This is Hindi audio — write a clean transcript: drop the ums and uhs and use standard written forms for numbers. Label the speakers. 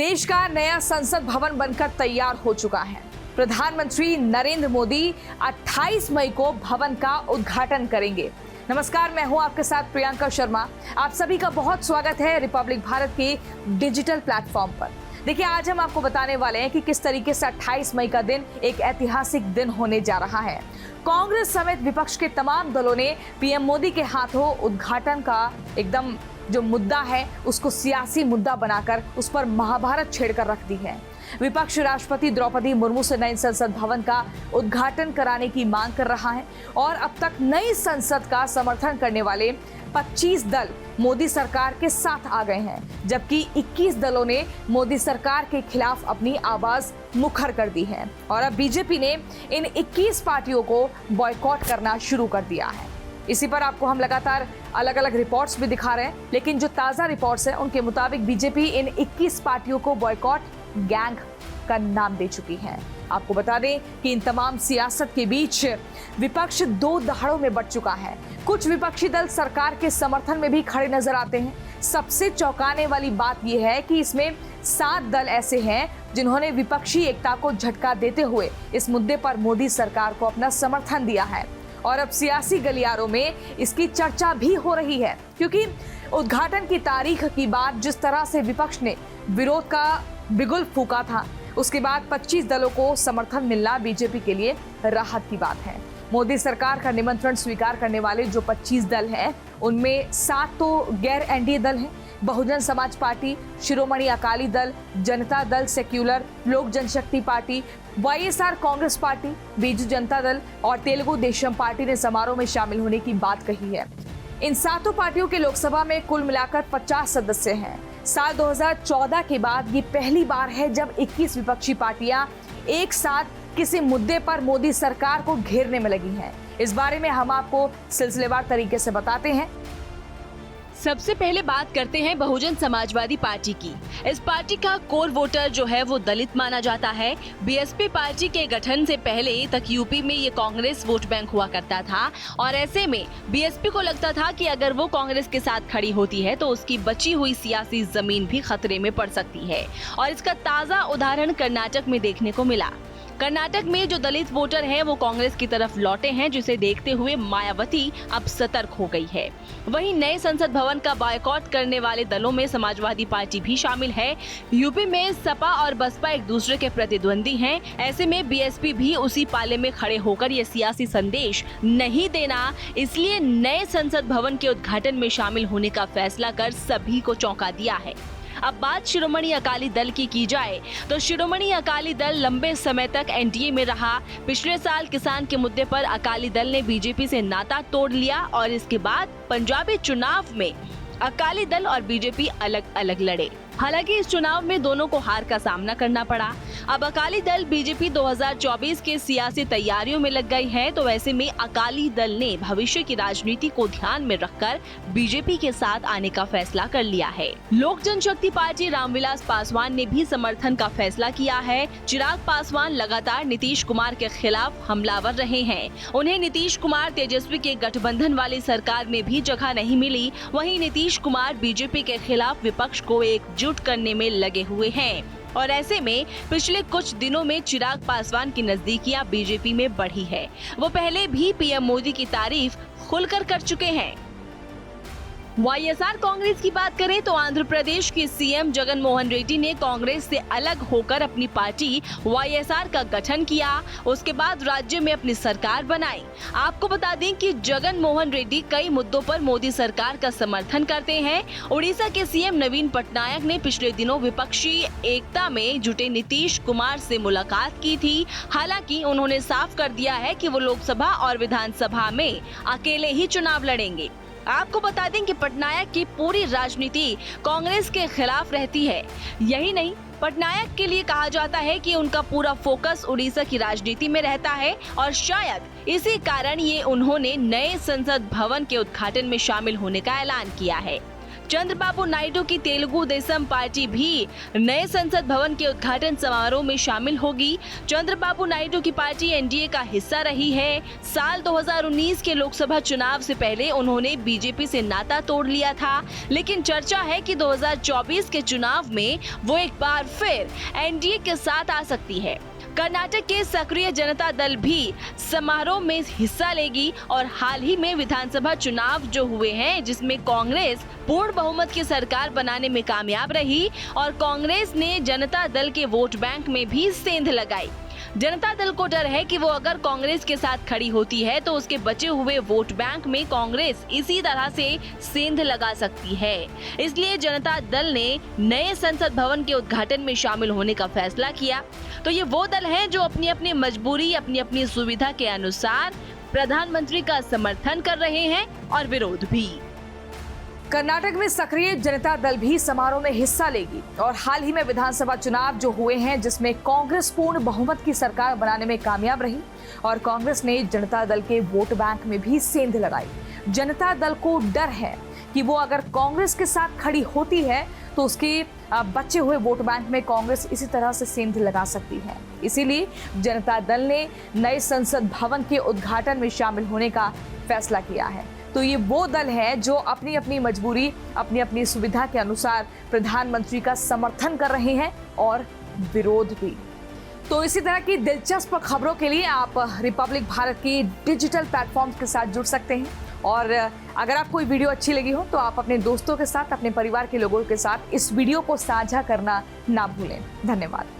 Speaker 1: देश का नया संसद भवन बनकर तैयार हो चुका है। प्रधानमंत्री नरेंद्र मोदी 28 मई को भवन का उद्घाटन करेंगे। नमस्कार, मैं हूं आपके साथ प्रियंका शर्मा। आप सभी का बहुत स्वागत है रिपब्लिक भारत के डिजिटल प्लेटफॉर्म पर। देखिए, आज हम आपको बताने वाले हैं कि किस तरीके से 28 मई का दिन एक ऐतिहासिक दिन होने जा रहा है। कांग्रेस समेत विपक्ष के तमाम दलों ने पीएम मोदी के हाथों उद्घाटन का एकदम जो मुद्दा है उसको सियासी मुद्दा बनाकर उस पर महाभारत छेड़कर रख दी है। विपक्ष राष्ट्रपति द्रौपदी मुर्मू से नए संसद भवन का उद्घाटन कराने की मांग कर रहा है और अब तक नई संसद का समर्थन करने वाले 25 दल मोदी सरकार के साथ आ गए हैं, जबकि 21 दलों ने मोदी सरकार के खिलाफ अपनी आवाज मुखर कर दी है और अब बीजेपी ने इन 21 पार्टियों को बॉयकॉट करना शुरू कर दिया है। इसी पर आपको हम लगातार अलग अलग रिपोर्ट्स भी दिखा रहे हैं, लेकिन जो ताजा रिपोर्ट्स हैं उनके मुताबिक बीजेपी इन 21 पार्टियों को बॉयकॉट गैंग का नाम दे चुकी है। आपको बता दें कि इन तमाम सियासत के बीच विपक्ष दो दहाड़ों में बंट चुका है। कुछ विपक्षी दल सरकार के समर्थन में भी खड़े नजर आते हैं। सबसे चौंकाने वाली बात यह है कि इसमें 7 दल ऐसे हैं जिन्होंने विपक्षी एकता को झटका देते हुए इस मुद्दे पर मोदी सरकार को अपना समर्थन दिया है और अब सियासी गलियारों में इसकी चर्चा भी हो रही है, क्योंकि उद्घाटन की तारीख की बात जिस तरह से विपक्ष ने विरोध का बिगुल फूंका था, उसके बाद 25 दलों को समर्थन मिलना बीजेपी के लिए राहत की बात है। मोदी सरकार का निमंत्रण स्वीकार करने वाले जो 25 दल हैं, उनमें 7 तो गैर एनडीए दल हैं। बहुजन समाज पार्टी, शिरोमणि अकाली दल, जनता Dal secular, Lok Janshakti party, YSR Congress party, Biju Janata Dal और तेलुगु देशम पार्टी ने समारोह में शामिल होने की बात कही है। इन 7 पार्टियों के लोकसभा में कुल मिलाकर 50 सदस्य हैं। साल 2014 के बाद ये पहली बार है जब 21 विपक्षी पार्टियां एक साथ किसी मुद्दे पर मोदी सरकार को घेरने में लगी हैं। इस बारे में हम आपको सिलसिलेवार तरीके से बताते हैं।
Speaker 2: सबसे पहले बात करते हैं बहुजन समाजवादी पार्टी की। इस पार्टी का कोर वोटर जो है वो दलित माना जाता है। बीएसपी पार्टी के गठन से पहले तक यूपी में ये कांग्रेस वोट बैंक हुआ करता था और ऐसे में बीएसपी को लगता था कि अगर वो कांग्रेस के साथ खड़ी होती है तो उसकी बची हुई सियासी जमीन भी खतरे में पड़ सकती है और इसका ताजा उदाहरण कर्नाटक में देखने को मिला। कर्नाटक में जो दलित वोटर हैं वो कांग्रेस की तरफ लौटे हैं, जिसे देखते हुए मायावती अब सतर्क हो गई है। वहीं नए संसद भवन का बॉयकॉट करने वाले दलों में समाजवादी पार्टी भी शामिल है। यूपी में सपा और बसपा एक दूसरे के प्रतिद्वंदी हैं। ऐसे में बीएसपी भी उसी पाले में खड़े होकर ये सियासी संदेश नहीं देना, इसलिए नए संसद भवन के उद्घाटन में शामिल होने का फैसला कर सभी को चौंका दिया है। अब बात शिरोमणि अकाली दल की जाए तो शिरोमणि अकाली दल लंबे समय तक एनडीए में रहा। पिछले साल किसान के मुद्दे पर अकाली दल ने बीजेपी से नाता तोड़ लिया और इसके बाद पंजाबी चुनाव में अकाली दल और बीजेपी अलग अलग लड़े। हालांकि इस चुनाव में दोनों को हार का सामना करना पड़ा। अब अकाली दल बीजेपी 2024 के सियासी तैयारियों में लग गई है, तो ऐसे में अकाली दल ने भविष्य की राजनीति को ध्यान में रखकर बीजेपी के साथ आने का फैसला कर लिया है। लोक जनशक्ति पार्टी रामविलास पासवान ने भी समर्थन का फैसला किया है। चिराग पासवान लगातार नीतीश कुमार के खिलाफ हमलावर रहे हैं। उन्हें नीतीश कुमार तेजस्वी के गठबंधन वाली सरकार में भी जगह नहीं मिली। वहीं नीतीश कुमार बीजेपी के खिलाफ विपक्ष को एकजुट करने में लगे हुए हैं और ऐसे में पिछले कुछ दिनों में चिराग पासवान की नजदीकियां बीजेपी में बढ़ी है। वो पहले भी पीएम मोदी की तारीफ खुलकर कर चुके हैं। वाईएसआर कांग्रेस की बात करें तो आंध्र प्रदेश के सीएम जगन मोहन रेड्डी ने कांग्रेस से अलग होकर अपनी पार्टी वाईएसआर का गठन किया। उसके बाद राज्य में अपनी सरकार बनाई। आपको बता दें कि जगन मोहन रेड्डी कई मुद्दों पर मोदी सरकार का समर्थन करते हैं। उड़ीसा के सीएम नवीन पटनायक ने पिछले दिनों विपक्षी एकता में जुटे नीतीश कुमार से मुलाकात की थी। हालांकि उन्होंने साफ कर दिया है कि वो लोकसभा और विधानसभा में अकेले ही चुनाव लड़ेंगे। आपको बता दें कि पटनायक की पूरी राजनीति कांग्रेस के खिलाफ रहती है। यही नहीं, पटनायक के लिए कहा जाता है कि उनका पूरा फोकस उड़ीसा की राजनीति में रहता है और शायद इसी कारण ये उन्होंने नए संसद भवन के उद्घाटन में शामिल होने का ऐलान किया है। चंद्रबाबू नायडू की तेलुगु देशम पार्टी भी नए संसद भवन के उद्घाटन समारोह में शामिल होगी। चंद्रबाबू नायडू की पार्टी एनडीए का हिस्सा रही है। साल 2019 के लोकसभा चुनाव से पहले उन्होंने बीजेपी से नाता तोड़ लिया था, लेकिन चर्चा है कि 2024 के चुनाव में वो एक बार फिर एनडीए के साथ आ सकती है। कर्नाटक के सक्रिय जनता दल भी समारोह में हिस्सा लेगी और हाल ही में विधानसभा चुनाव जो हुए हैं जिसमें कांग्रेस पूर्ण बहुमत की सरकार बनाने में कामयाब रही और कांग्रेस ने जनता दल के वोट बैंक में भी सेंध लगाई। जनता दल को डर है कि वो अगर कांग्रेस के साथ खड़ी होती है तो उसके बचे हुए वोट बैंक में कांग्रेस इसी तरह से सेंध लगा सकती है। इसलिए जनता दल ने नए संसद भवन के उद्घाटन में शामिल होने का फैसला किया। तो ये वो दल हैं जो अपनी अपनी मजबूरी, अपनी अपनी सुविधा के अनुसार प्रधानमंत्री का समर्थन कर रहे हैं और विरोध भी।
Speaker 1: कर्नाटक में सक्रिय जनता दल भी समारोह में हिस्सा लेगी और हाल ही में विधानसभा चुनाव जो हुए हैं जिसमें कांग्रेस पूर्ण बहुमत की सरकार बनाने में कामयाब रही और कांग्रेस ने जनता दल के वोट बैंक में भी सेंध लगाई। जनता दल को डर है कि वो अगर कांग्रेस के साथ खड़ी होती है तो उसके बचे हुए वोट बैंक में कांग्रेस इसी तरह से सेंध लगा सकती है। इसीलिए जनता दल ने नए संसद भवन के उद्घाटन में शामिल होने का फैसला किया है। तो ये वो दल है जो अपनी अपनी मजबूरी, अपनी अपनी सुविधा के अनुसार प्रधानमंत्री का समर्थन कर रहे हैं और विरोध भी। तो इसी तरह की दिलचस्प खबरों के लिए आप रिपब्लिक भारत की डिजिटल प्लेटफॉर्म्स के साथ जुड़ सकते हैं और अगर आपको ये वीडियो अच्छी लगी हो तो आप अपने दोस्तों के साथ, अपने परिवार के लोगों के साथ इस वीडियो को साझा करना ना भूलें। धन्यवाद।